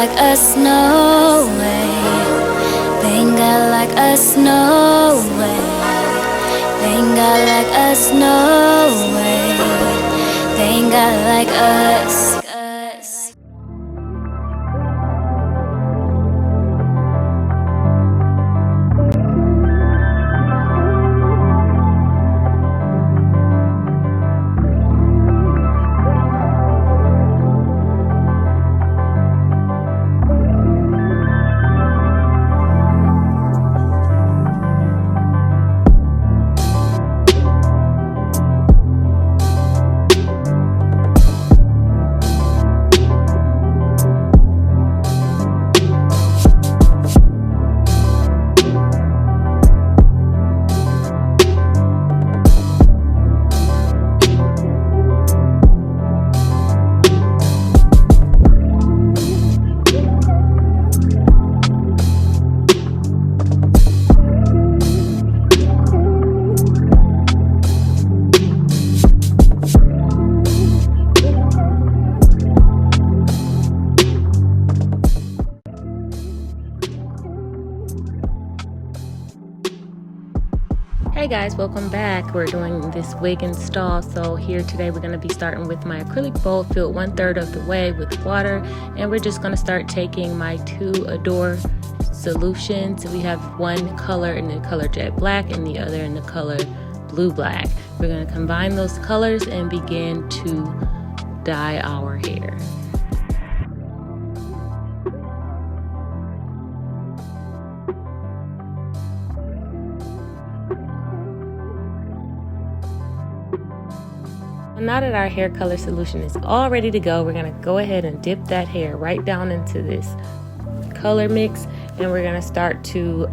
like us, no way. They ain't got like us, no way. They ain't got like us, no way. They ain't got like us. Hey guys, welcome back. We're doing this wig install. So here today we're going to be starting with my acrylic bowl filled 1/3 of the way with water, and we're just going to start taking my two Adore solutions. We have one color in the color jet black and the other in the color blue black. We're going to combine those colors and begin to dye our hair. Now that our hair color solution is all ready to go, we're going to go ahead and dip that hair right down into this color mix, and we're going to start to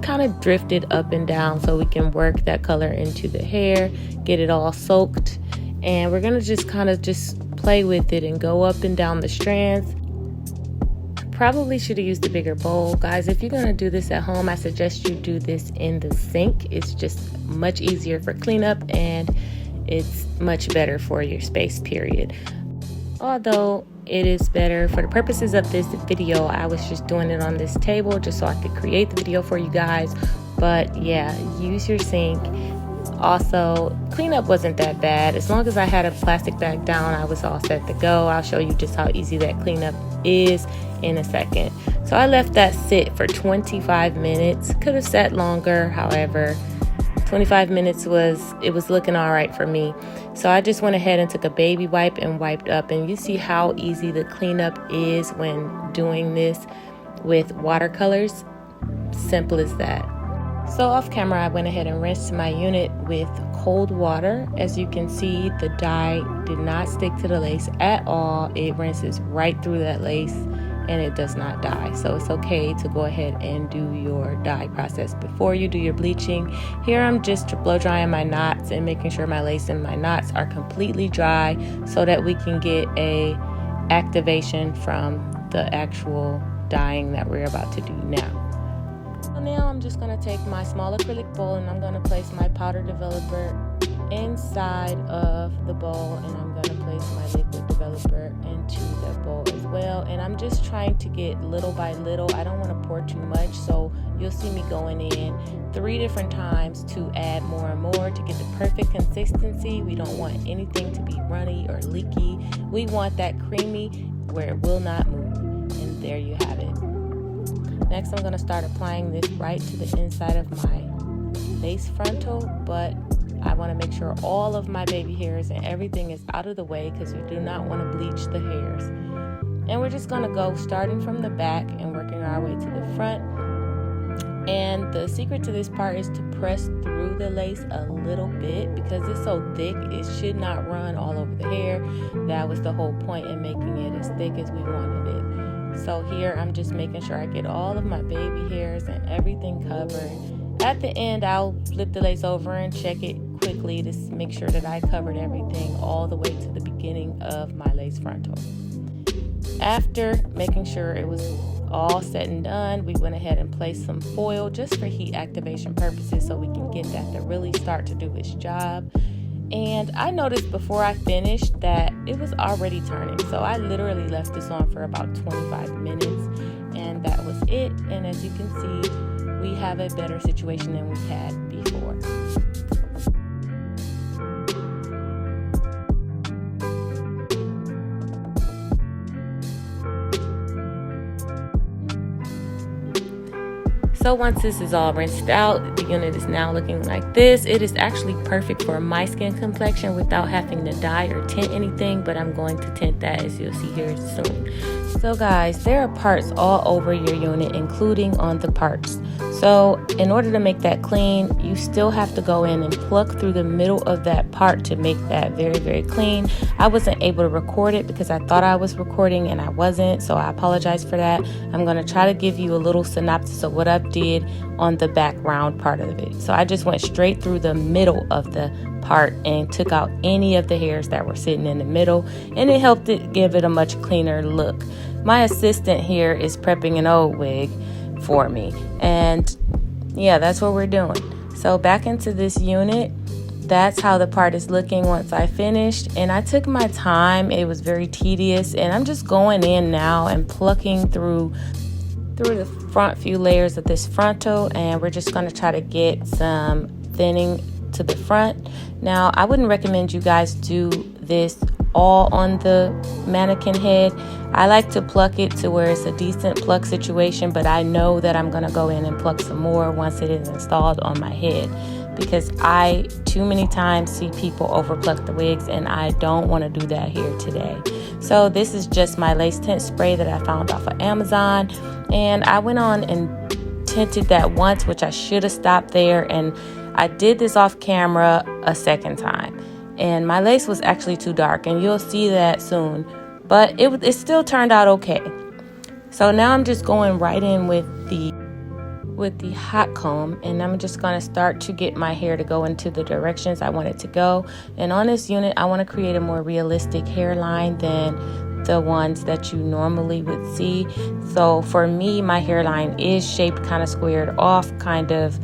kind of drift it up and down so we can work that color into the hair, get it all soaked, and we're going to just kind of just play with it and go up and down the strands. Probably should have used a bigger bowl. Guys, if you're going to do this at home, I suggest you do this in the sink. It's just much easier for cleanup, and it's much better for your space period. Although it is better for the purposes of this video, I was just doing it on this table just so I could create the video for you guys. But yeah, use your sink. Also, cleanup wasn't that bad. As long as I had a plastic bag down, I was all set to go. I'll show you just how easy that cleanup is in a second. So I left that sit for 25 minutes. Could have sat longer, however 25 minutes was looking all right for me. So I just went ahead and took a baby wipe and wiped up, and you see how easy the cleanup is when doing this with watercolors. Simple as that. So off camera, I went ahead and rinsed my unit with cold water. As you can see, the dye did not stick to the lace at all. It rinses right through that lace and it does not dye. So it's okay to go ahead and do your dye process before you do your bleaching. Here I'm just blow drying my knots and making sure my lace and my knots are completely dry so that we can get a activation from the actual dyeing that we're about to do now. So now I'm just going to take my small acrylic bowl and I'm going to place my powder developer inside of the bowl, and I'm going to place my liquid developer into the bowl as well. And I'm just trying to get little by little. I don't want to pour too much, so you'll see me going in 3 different times to add more and more to get the perfect consistency. We don't want anything to be runny or leaky. We want that creamy where it will not move. And there you have it. Next, I'm going to start applying this right to the inside of my lace frontal, but I want to make sure all of my baby hairs and everything is out of the way because we do not want to bleach the hairs. And we're just going to go starting from the back and working our way to the front. And the secret to this part is to press through the lace a little bit because it's so thick, it should not run all over the hair. That was the whole point in making it as thick as we wanted it. So here I'm just making sure I get all of my baby hairs and everything covered. At the end, I'll flip the lace over and check it quickly to make sure that I covered everything all the way to the beginning of my lace frontal. After making sure it was all said and done, we went ahead and placed some foil just for heat activation purposes so we can get that to really start to do its job. And I noticed before I finished that it was already turning. So I literally left this on for about 25 minutes and that was it. And as you can see, we have a better situation than we had before. So once this is all rinsed out, the unit is now looking like this. It is actually perfect for my skin complexion without having to dye or tint anything, but I'm going to tint that, as you'll see here soon. So guys, there are parts all over your unit, including on the parts. So in order to make that clean, you still have to go in and pluck through the middle of that part to make that very, very clean. I wasn't able to record it because I thought I was recording and I wasn't, so I apologize for that. I'm going to try to give you a little synopsis of what I did on the background part of it. So I just went straight through the middle of the part and took out any of the hairs that were sitting in the middle, and it helped it give it a much cleaner look. My assistant here is prepping an old wig for me, and yeah, that's what we're doing. So back into this unit, that's how the part is looking once I finished, and I took my time. It was very tedious, and I'm just going in now and plucking through the front few layers of this frontal, and we're just going to try to get some thinning to the front. Now, I wouldn't recommend you guys do this all on the mannequin head. I like to pluck it to where it's a decent pluck situation, but I know that I'm going to go in and pluck some more once it is installed on my head, because I too many times see people overpluck the wigs, and I don't want to do that here today. So this is just my lace tint spray that I found off of Amazon, and I went on and tinted that once, which I should have stopped there, and I did this off camera a second time, and my lace was actually too dark, and you'll see that soon, but it still turned out okay. So now I'm just going right in with the hot comb, and I'm just going to start to get my hair to go into the directions I want it to go. And on this unit, I want to create a more realistic hairline than the ones that you normally would see. So for me, my hairline is shaped kind of squared off, kind of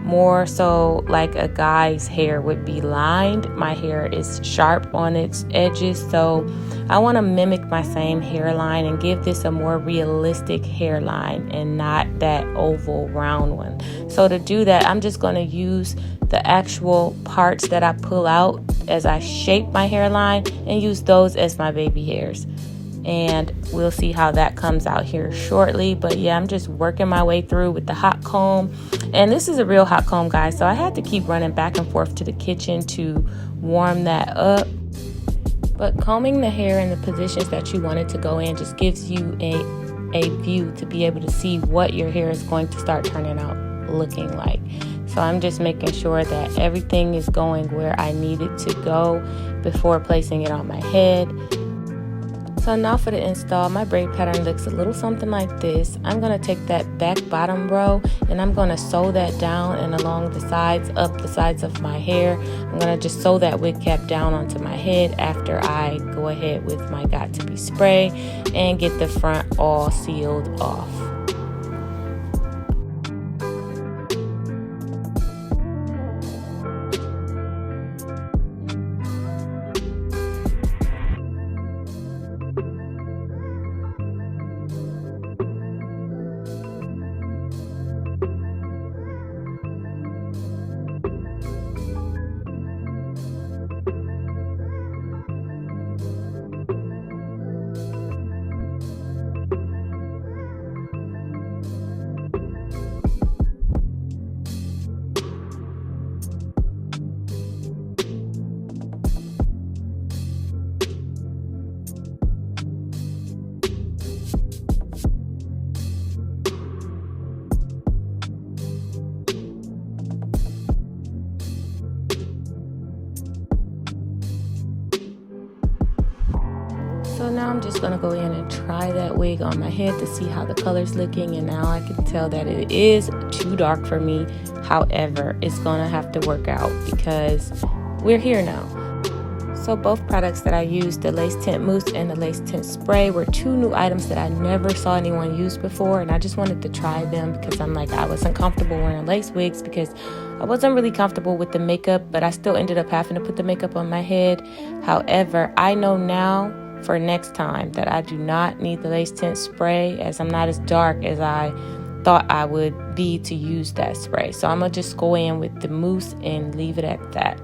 more so like a guy's hair would be lined. My hair is sharp on its edges, so I want to mimic my same hairline and give this a more realistic hairline and not that oval round one. So to do that, I'm just going to use the actual parts that I pull out as I shape my hairline and use those as my baby hairs. And we'll see how that comes out here shortly. But yeah, I'm just working my way through with the hot comb. And this is a real hot comb, guys, so I had to keep running back and forth to the kitchen to warm that up. But combing the hair in the positions that you want it to go in just gives you a view to be able to see what your hair is going to start turning out looking like. So I'm just making sure that everything is going where I need it to go before placing it on my head. So now for the install, my braid pattern looks a little something like this. I'm going to take that back bottom row and I'm going to sew that down and along the sides, up the sides of my hair. I'm going to just sew that wig cap down onto my head after I go ahead with my Got To Be spray and get the front all sealed off. So now I'm just going to go in and try that wig on my head to see how the color's looking, and now I can tell that it is too dark for me. However, it's going to have to work out because we're here now. So both products that I used, the lace tint mousse and the lace tint spray, were two new items that I never saw anyone use before, and I just wanted to try them because I'm like, I wasn't comfortable wearing lace wigs because I wasn't really comfortable with the makeup, but I still ended up having to put the makeup on my head. However, I know now for next time that I do not need the lace tint spray, as I'm not as dark as I thought I would be to use that spray. So I'm gonna just go in with the mousse and leave it at that.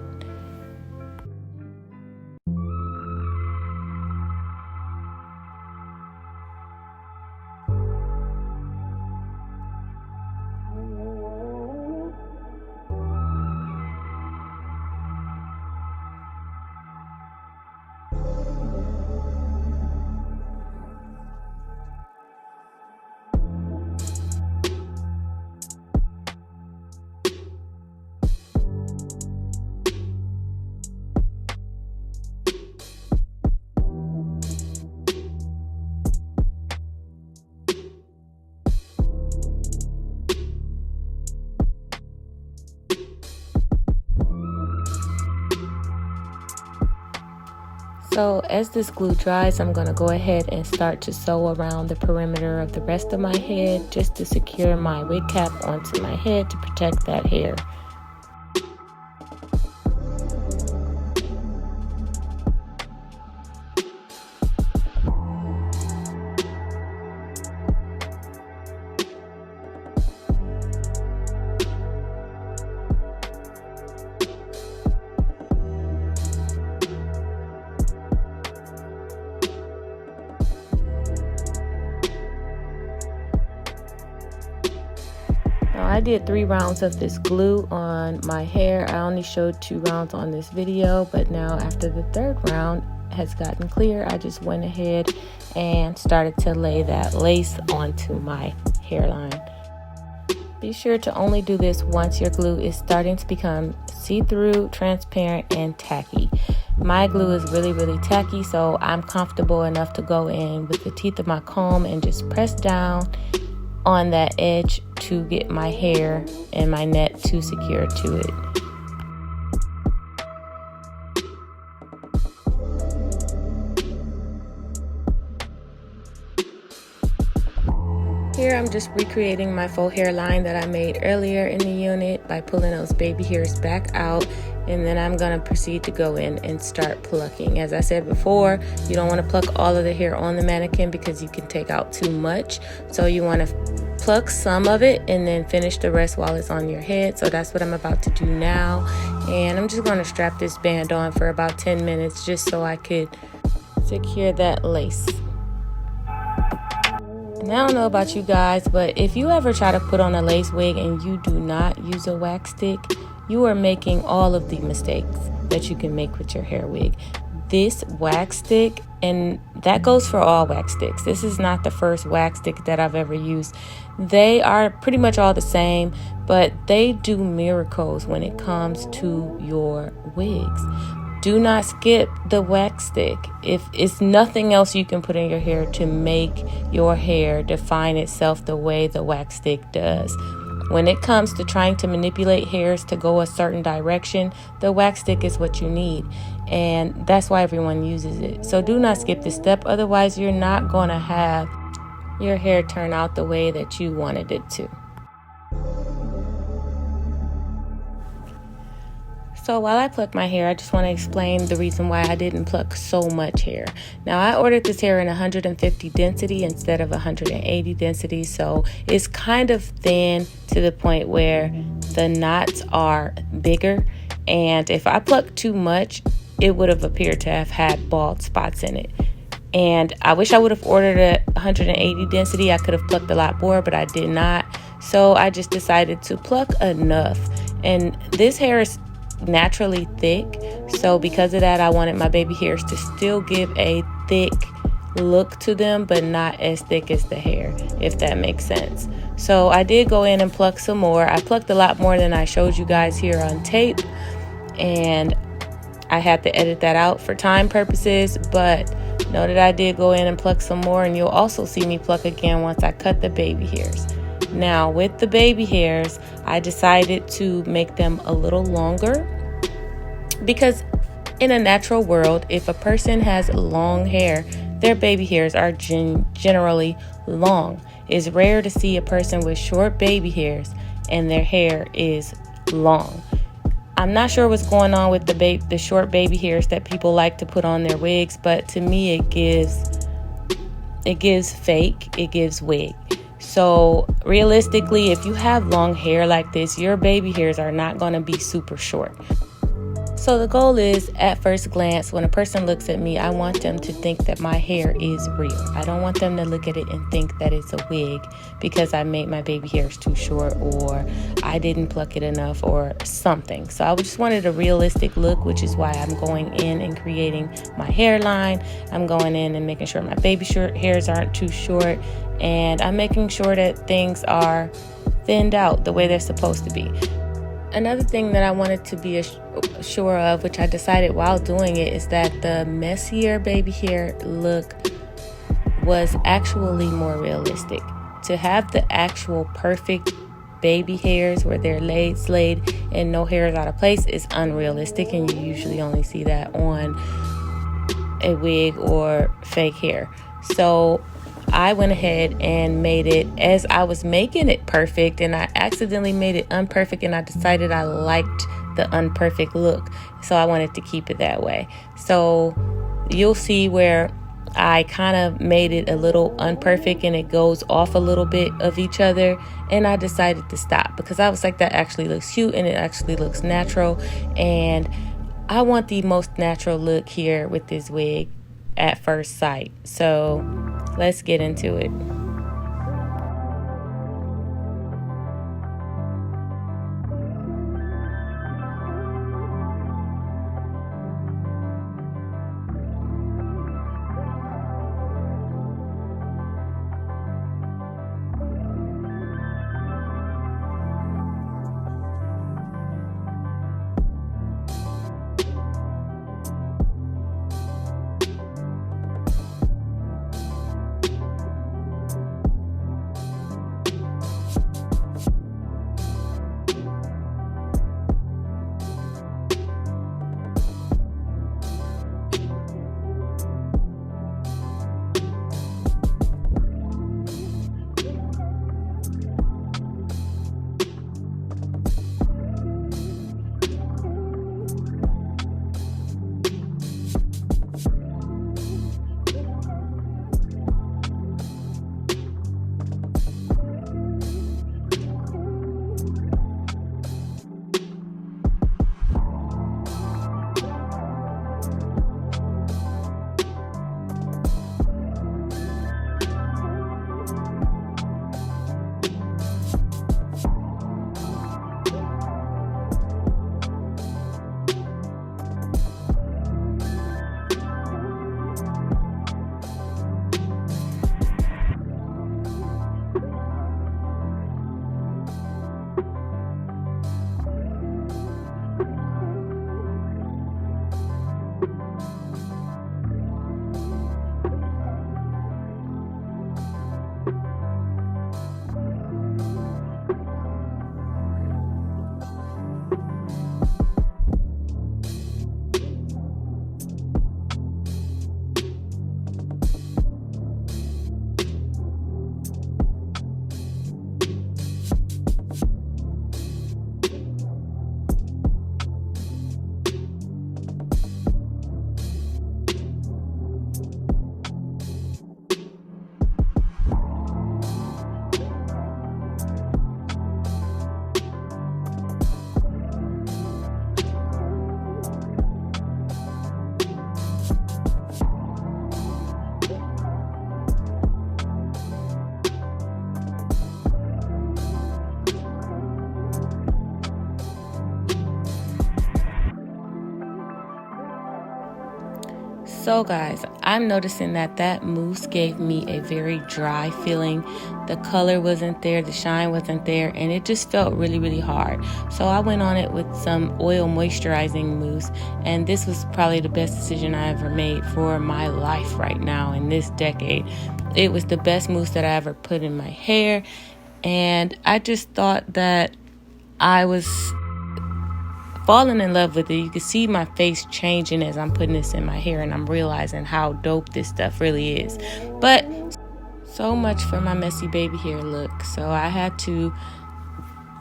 So as this glue dries, I'm going to go ahead and start to sew around the perimeter of the rest of my head just to secure my wig cap onto my head to protect that hair. I did 3 rounds of this glue on my hair. I only showed 2 rounds on this video, but now after the 3rd round has gotten clear, I just went ahead and started to lay that lace onto my hairline. Be sure to only do this once your glue is starting to become see-through, transparent, and tacky. My glue is really tacky, so I'm comfortable enough to go in with the teeth of my comb and just press down on that edge to get my hair and my net to secure to it. Here I'm just recreating my faux hairline that I made earlier in the unit by pulling those baby hairs back out, and then I'm going to proceed to go in and start plucking. As I said before, you don't want to pluck all of the hair on the mannequin because you can take out too much. So you want to pluck some of it and then finish the rest while it's on your head. So that's what I'm about to do now. And I'm just going to strap this band on for about 10 minutes just so I could secure that lace. And I don't know about you guys, but if you ever try to put on a lace wig and you do not use a wax stick, you are making all of the mistakes that you can make with your hair wig. This wax stick, and that goes for all wax sticks. This is not the first wax stick that I've ever used. They are pretty much all the same, but they do miracles when it comes to your wigs. Do not skip the wax stick. If it's nothing else you can put in your hair to make your hair define itself the way the wax stick does. When it comes to trying to manipulate hairs to go a certain direction, the wax stick is what you need. And that's why everyone uses it. So do not skip this step. Otherwise, you're not going to have your hair turn out the way that you wanted it to. So while I pluck my hair, I just want to explain the reason why I didn't pluck so much hair. Now, I ordered this hair in 150 density instead of 180 density, so it's kind of thin to the point where the knots are bigger. And if I plucked too much, it would have appeared to have had bald spots in it. And I wish I would have ordered a 180 density. I could have plucked a lot more, but I did not. So I just decided to pluck enough. And this hair is naturally thick, so because of that, I wanted my baby hairs to still give a thick look to them, but not as thick as the hair, if that makes sense. So I did go in and pluck some more. I plucked a lot more than I showed you guys here on tape, and I had to edit that out for time purposes, but know that I did go in and pluck some more, and you'll also see me pluck again once I cut the baby hairs. Now, with the baby hairs, I decided to make them a little longer because in a natural world, if a person has long hair, their baby hairs are generally long. It's rare to see a person with short baby hairs and their hair is long. I'm not sure what's going on with the short baby hairs that people like to put on their wigs, but to me it gives fake, it gives wig. So realistically, if you have long hair like this, your baby hairs are not going to be super short. So the goal is, at first glance, when a person looks at me, I want them to think that my hair is real. I don't want them to look at it and think that it's a wig because I made my baby hairs too short or I didn't pluck it enough or something. So I just wanted a realistic look, which is why I'm going in and creating my hairline. I'm going in and making sure my baby hairs aren't too short, and I'm making sure that things are thinned out the way they're supposed to be. Another thing that I wanted to be sure of, which I decided while doing it, is that the messier baby hair look was actually more realistic. To have the actual perfect baby hairs where they're slayed and no hairs out of place is unrealistic, and you usually only see that on a wig or fake hair. So I went ahead and made it, as I was making it perfect, and I accidentally made it unperfect, and I decided I liked the unperfect look, so I wanted to keep it that way. So you'll see where I kind of made it a little unperfect and it goes off a little bit of each other, and I decided to stop because I was like, that actually looks cute and it actually looks natural, and I want the most natural look here with this wig at first sight. So let's get into it. So guys, I'm noticing that mousse gave me a very dry feeling. The color wasn't there, the shine wasn't there, and it just felt really, really hard. So I went on it with some oil moisturizing mousse, and this was probably the best decision I ever made for my life right now in this decade. It was the best mousse that I ever put in my hair, and I just thought that I was falling in love with it. You can see my face changing as I'm putting this in my hair, and I'm realizing how dope this stuff really is. But so much for my messy baby hair look. So I had to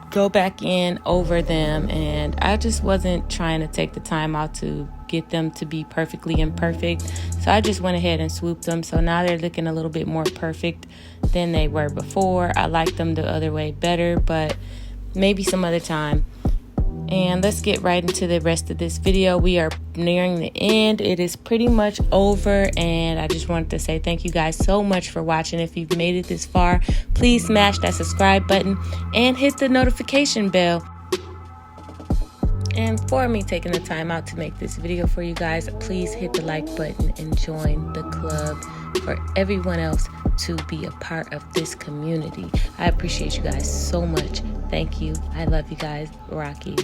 go back in over them, and I just wasn't trying to take the time out to get them to be perfectly imperfect. So I just went ahead and swooped them. So now they're looking a little bit more perfect than they were before. I like them the other way better, but maybe some other time. And let's get right into the rest of this video. We are nearing the end. It is pretty much over, and I just wanted to say thank you guys so much for watching. If you've made it this far, please smash that subscribe button and hit the notification bell. And for me taking the time out to make this video for you guys, please hit the like button and join the club for everyone else to be a part of this community. I appreciate you guys so much. Thank you. I love you guys. Rocky.